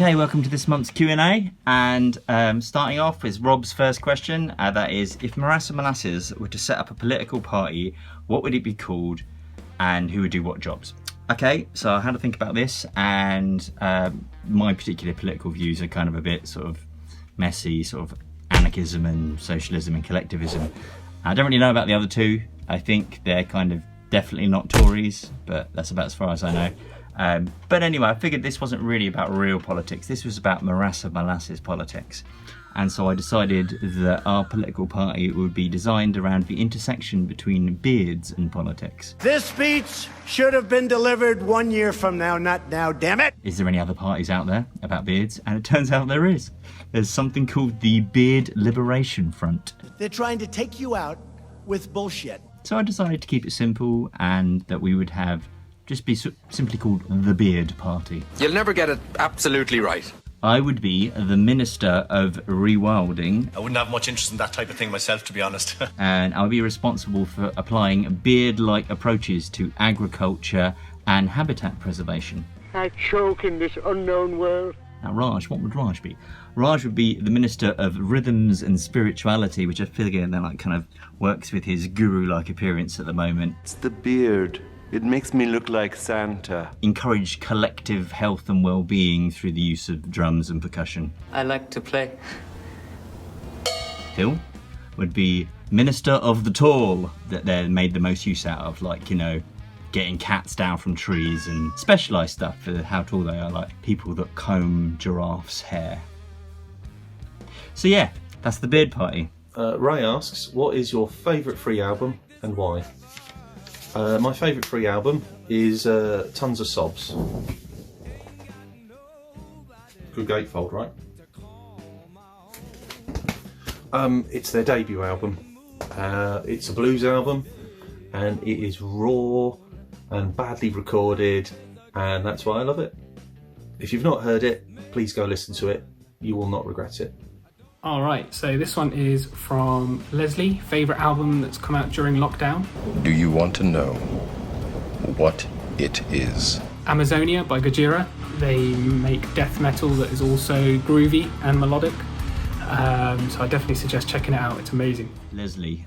Okay, welcome to this month's Q&A, and starting off with Rob's first question, that is, if Marassa Molasses were to set up a political party, what would it be called and who would do what jobs? Okay, so I had to think about this, and my particular political views are kind of a bit sort of messy, sort of anarchism and socialism and collectivism. I don't really know about the other two. I think they're kind of definitely not Tories, but that's about as far as I know. But anyway, I figured this wasn't really about real politics. This was about Marassa Molasses politics. And so I decided that our political party would be designed around the intersection between beards and politics. This speech should have been delivered 1 year from now, not now, damn it! Is there any other parties out there about beards? And it turns out there is. There's something called the Beard Liberation Front. They're trying to take you out with bullshit. So I decided to keep it simple and that we would have just be simply called the Beard Party. You'll never get it absolutely right. I would be the Minister of Rewilding. I wouldn't have much interest in that type of thing myself, to be honest. And I'll be responsible for applying beard-like approaches to agriculture and habitat preservation. I choke in this unknown world. Now Raj, what would Raj be? Raj would be the Minister of Rhythms and Spirituality, which I figure then like kind of works with his guru-like appearance at the moment. It's the beard. It makes me look like Santa. Encourage collective health and well-being through the use of drums and percussion. I like to play. Phil would be Minister of the Tall, that they're made the most use out of, like, you know, getting cats down from trees and specialised stuff for how tall they are, like people that comb giraffes' hair. So yeah, that's the Beard Party. Ray asks, what is your favourite Free album and why? My favourite Free album is Tons of Sobs. Good gatefold, right? It's their debut album. It's a blues album and it is raw and badly recorded, and that's why I love it. If you've not heard it, please go listen to it. You will not regret it. Alright, so this one is from Leslie, favourite album that's come out during lockdown. Do you want to know what it is? Amazonia by Gojira. They make death metal that is also groovy and melodic. So I definitely suggest checking it out, it's amazing. Leslie,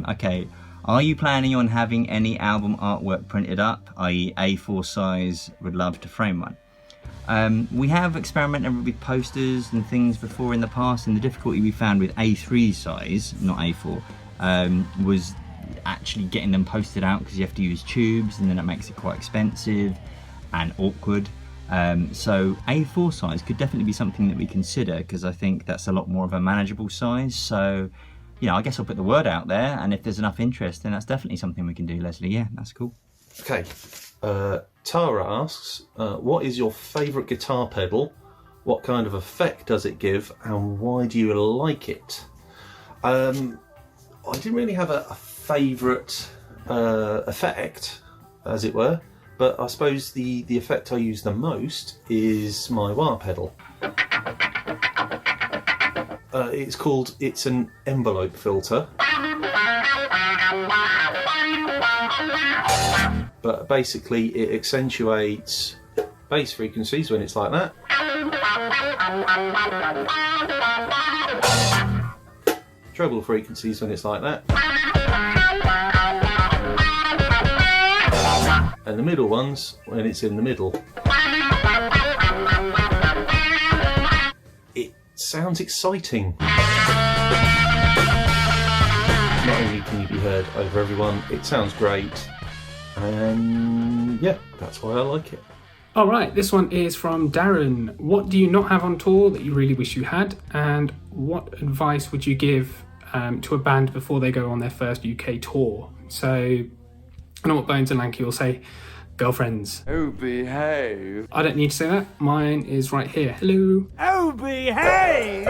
okay, are you planning on having any album artwork printed up, i.e. A4 size? Would love to frame one. We have experimented with posters and things before in the past, and the difficulty we found with A3 size, not A4, was actually getting them posted out because you have to use tubes and then it makes it quite expensive and awkward. So A4 size could definitely be something that we consider because I think that's a lot more of a manageable size. So, you know, I guess I'll put the word out there, and if there's enough interest, then that's definitely something we can do, Leslie. Yeah, that's cool. Okay. Tara asks, what is your favourite guitar pedal? What kind of effect does it give, and why do you like it? I didn't really have a favourite effect, as it were, but I suppose the effect I use the most is my wah pedal. It's an envelope filter. But basically it accentuates bass frequencies when it's like that. Treble frequencies when it's like that. And the middle ones when it's in the middle. It sounds exciting. Not only can you be heard over everyone, it sounds great. And yeah, that's why I like it. Alright, this one is from Darren. What do you not have on tour that you really wish you had? And what advice would you give to a band before they go on their first UK tour? So, I know what Bones and Lanky will say. Girlfriends. Oh, behave. I don't need to say that. Mine is right here. Hello. Oh, behave!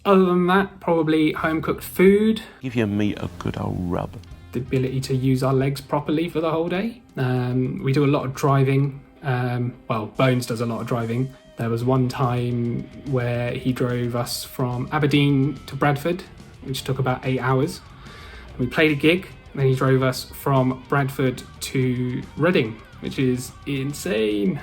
Other than that, probably home-cooked food. Give your meat a good old rub. The ability to use our legs properly for the whole day. We do a lot of driving. Well, Bones does a lot of driving. There was one time where he drove us from Aberdeen to Bradford, which took about 8 hours. We played a gig, then he drove us from Bradford to Reading, which is insane.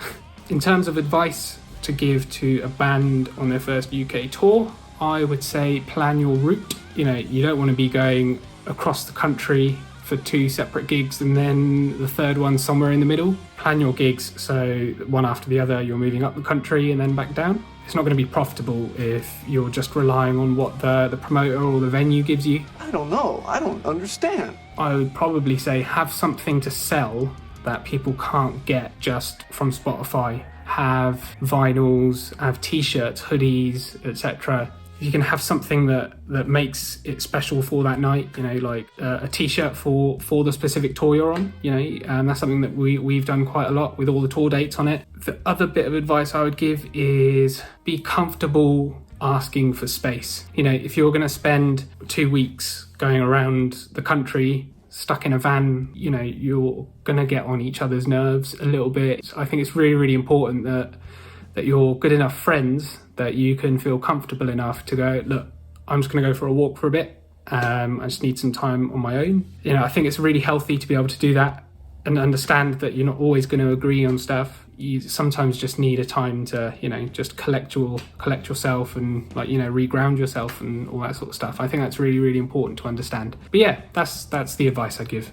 In terms of advice to give to a band on their first UK tour, I would say plan your route. You know, you don't want to be going across the country for 2 separate gigs and then the third one somewhere in the middle. Plan your gigs so one after the other you're moving up the country and then back down. It's not going to be profitable if you're just relying on what the promoter or the venue gives you. I don't know. I don't understand. I would probably say have something to sell that people can't get just from Spotify. Have vinyls, have t-shirts, hoodies, etc. You can have something that makes it special for that night, you know, like a t-shirt for the specific tour you're on, you know, and that's something that we've done quite a lot with all the tour dates on it. The other bit of advice I would give is be comfortable asking for space. You know, if you're going to spend 2 weeks going around the country stuck in a van, you know, you're going to get on each other's nerves a little bit. I think it's really, really important that you're good enough friends that you can feel comfortable enough to go, look, I'm just going to go for a walk for a bit. I just need some time on my own. You know, I think it's really healthy to be able to do that and understand that you're not always going to agree on stuff. You sometimes just need a time to, you know, just collect yourself and, like, you know, reground yourself and all that sort of stuff. I think that's really, really important to understand. But yeah, that's the advice I give.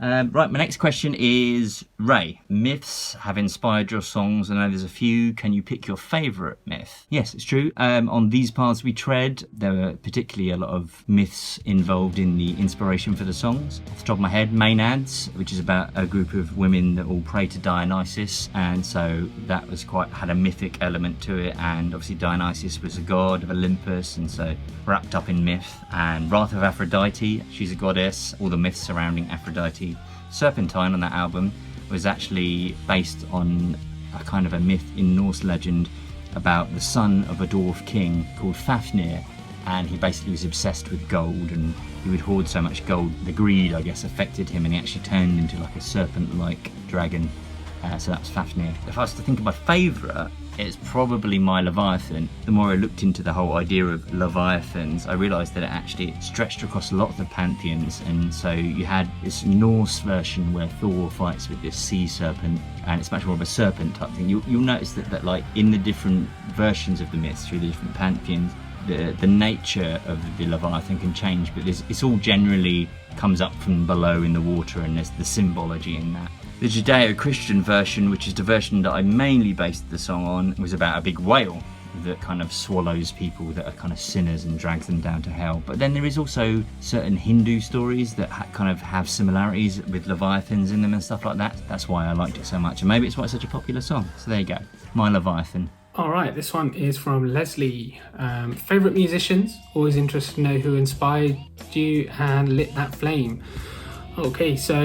Right, my next question is, Ray, myths have inspired your songs. I know there's a few. Can you pick your favourite myth? Yes, it's true. On These Paths We Tread, there were particularly a lot of myths involved in the inspiration for the songs. Off the top of my head, Maenads, which is about a group of women that all pray to Dionysus, and so that was had a mythic element to it, and obviously Dionysus was a god of Olympus, and so wrapped up in myth. And Wrath of Aphrodite, she's a goddess, all the myths surrounding Aphrodite. Serpentine on that album was actually based on a kind of a myth in Norse legend about the son of a dwarf king called Fafnir, and he basically was obsessed with gold and he would hoard so much gold. The greed, I guess, affected him and he actually turned into like a serpent-like dragon. So that's Fafnir. If I was to think of my favourite, it's probably My Leviathan. The more I looked into the whole idea of Leviathans, I realised that it actually stretched across a lot of the pantheons, and so you had this Norse version where Thor fights with this sea serpent, and it's much more of a serpent type thing. You'll notice that like in the different versions of the myths through the different pantheons, the nature of the Leviathan can change, but it's all generally comes up from below in the water, and there's the symbology in that. The Judeo-Christian version, which is the version that I mainly based the song on, was about a big whale that kind of swallows people that are kind of sinners and drags them down to hell. But then there is also certain Hindu stories that kind of have similarities with Leviathans in them and stuff like that. That's why I liked it so much, and maybe it's why it's such a popular song. So there you go, My Leviathan. All right, this one is from Leslie. Favourite musicians? Always interested to know who inspired you and lit that flame. Okay, so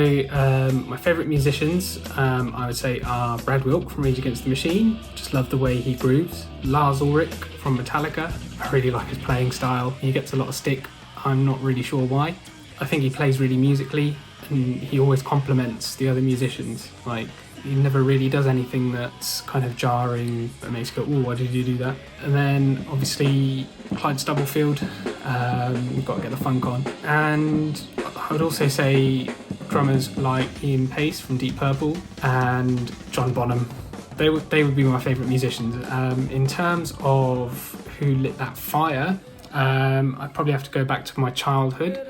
my favourite musicians, I would say, are Brad Wilk from Rage Against the Machine. Just love the way he grooves. Lars Ulrich from Metallica. I really like his playing style. He gets a lot of stick. I'm not really sure why. I think he plays really musically, and he always compliments the other musicians. Like, he never really does anything that's kind of jarring, that makes you go, oh, why did you do that? And then, obviously, Clyde Stubblefield. We've got to get the funk on. And I would also say drummers like Ian Pace from Deep Purple and John Bonham. They would be my favourite musicians. In terms of who lit that fire, I'd probably have to go back to my childhood.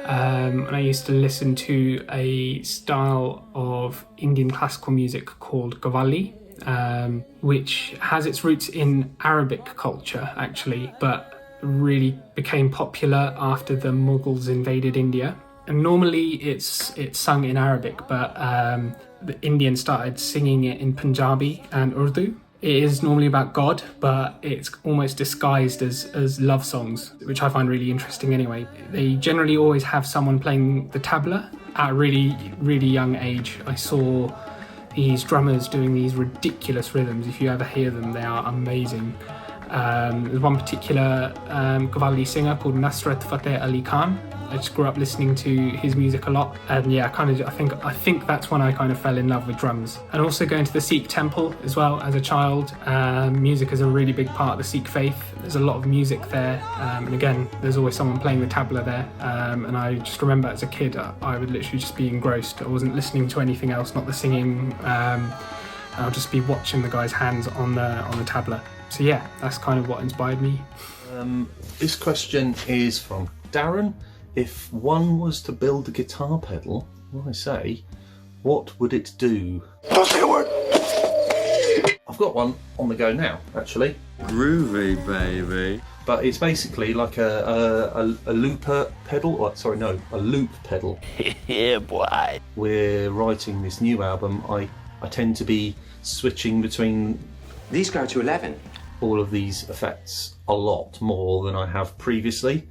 And I used to listen to a style of Indian classical music called Qawwali, which has its roots in Arabic culture, actually, but really became popular after the Mughals invaded India. And normally it's sung in Arabic, but the Indians started singing it in Punjabi and Urdu. It is normally about God, but it's almost disguised as love songs, which I find really interesting anyway. They generally always have someone playing the tabla at a really, really young age. I saw these drummers doing these ridiculous rhythms. If you ever hear them, they are amazing. There's one particular Qawwali singer called Nusrat Fateh Ali Khan. I just grew up listening to his music a lot, and yeah, I think that's when I kind of fell in love with drums. And also going to the Sikh temple as well as a child. Music is a really big part of the Sikh faith. There's a lot of music there, and again, there's always someone playing the tabla there. And I just remember as a kid, I would literally just be engrossed. I wasn't listening to anything else, not the singing. I'll just be watching the guy's hands on the tabla. So yeah, that's kind of what inspired me. This question is from Darren. If one was to build a guitar pedal, what would it do? Don't say a word. I've got one on the go now, actually. Groovy, baby. But it's basically like a looper pedal. A loop pedal. Yeah, boy. We're writing this new album. I tend to be switching between These go to 11. all of these effects a lot more than I have previously,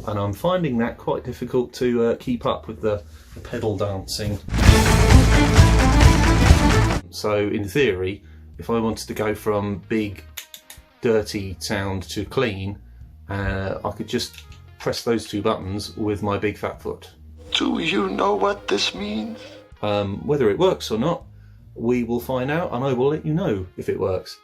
and I'm finding that quite difficult to keep up with the pedal dancing. So in theory, if I wanted to go from big dirty sound to clean, I could just press those two buttons with my big fat foot. Do you know what this means? Whether it works or not, we will find out, and I will let you know if it works.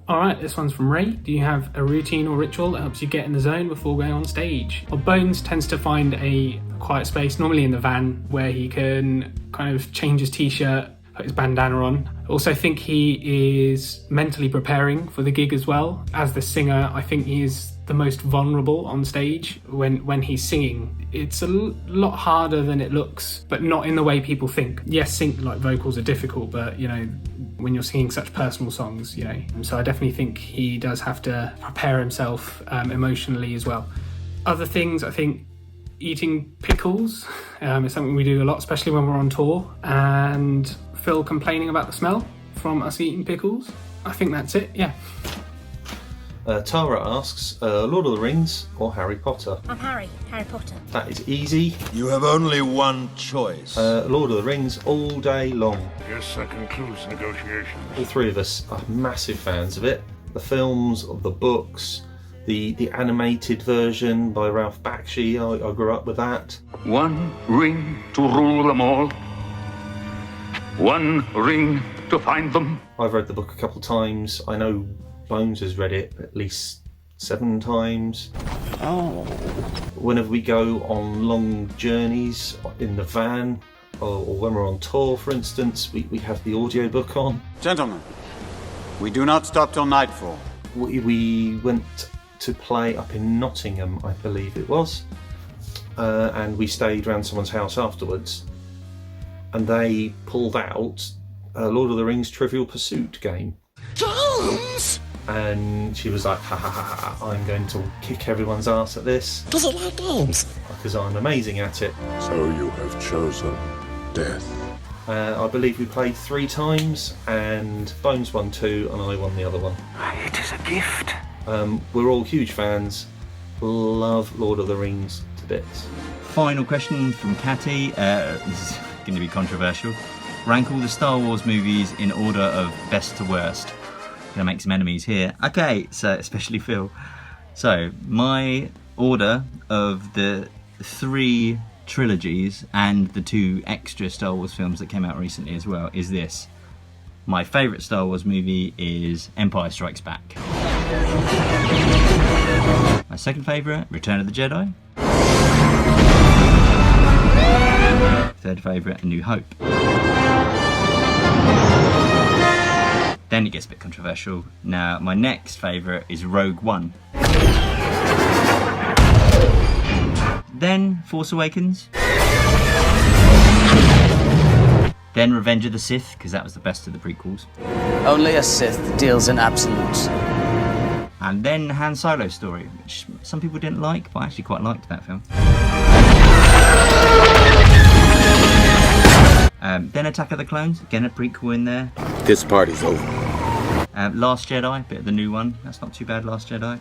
Alright, this one's from Ray. Do you have a routine or ritual that helps you get in the zone before going on stage? Well, Bones tends to find a quiet space, normally in the van, where he can kind of change his t-shirt, put his bandana on. I also think he is mentally preparing for the gig as well. As the singer, I think he is the most vulnerable on stage when he's singing. It's a lot harder than it looks, but not in the way people think. Yes, vocals are difficult, but you know, when you're singing such personal songs, you know. So I definitely think he does have to prepare himself emotionally as well. Other things, I think eating pickles is something we do a lot, especially when we're on tour, and Phil complaining about the smell from us eating pickles. I think that's it, yeah. Tara asks, Lord of the Rings or Harry Potter? I'm Harry Potter. That is easy. You have only one choice. Lord of the Rings all day long. Yes, that concludes negotiations. All three of us are massive fans of it. The films, the books, the animated version by Ralph Bakshi, I grew up with that. One ring to rule them all. One ring to find them. I've read the book a couple times. I know Bones has read it at least 7 times. Oh. Whenever we go on long journeys in the van, or when we're on tour, for instance, we have the audiobook on. Gentlemen, we do not stop till nightfall. We went to play up in Nottingham, I believe it was, and we stayed around someone's house afterwards, and they pulled out a Lord of the Rings Trivial Pursuit game. James! And she was like, ha ha ha, I'm going to kick everyone's ass at this. Does it like games? Because I'm amazing at it. So you have chosen death. I believe we played 3 times, and Bones won 2 and I won the other one. It is a gift. We're all huge fans, love Lord of the Rings to bits. Final question from Catty. This is going to be controversial. Rank all the Star Wars movies in order of best to worst. Gonna make some enemies here. Okay, so especially Phil. So my order of the 3 trilogies and the 2 extra Star Wars films that came out recently as well is this. My favourite Star Wars movie is Empire Strikes Back. My second favourite, Return of the Jedi. Third favourite, A New Hope. Then it gets a bit controversial. Now, my next favourite is Rogue One. Then Force Awakens. Then Revenge of the Sith, because that was the best of the prequels. Only a Sith deals in absolutes. And then Han Solo Story, which some people didn't like, but I actually quite liked that film. Then Attack of the Clones, again a prequel in there. This party's over. Last Jedi, bit of the new one. That's not too bad, Last Jedi.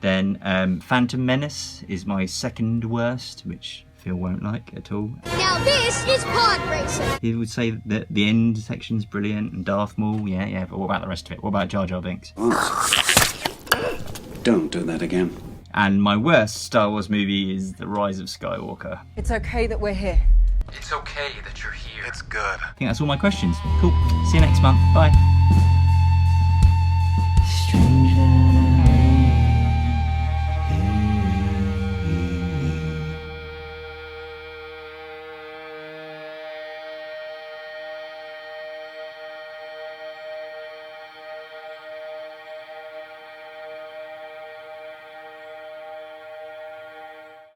Then Phantom Menace is my second worst, which Phil won't like at all. Now this is pod racing. He would say that the end section's brilliant, and Darth Maul, yeah, but what about the rest of it? What about Jar Jar Binks? Don't do that again. And my worst Star Wars movie is The Rise of Skywalker. It's okay that we're here. It's okay that you're here. It's good. I think that's all my questions. Cool. See you next month. Bye.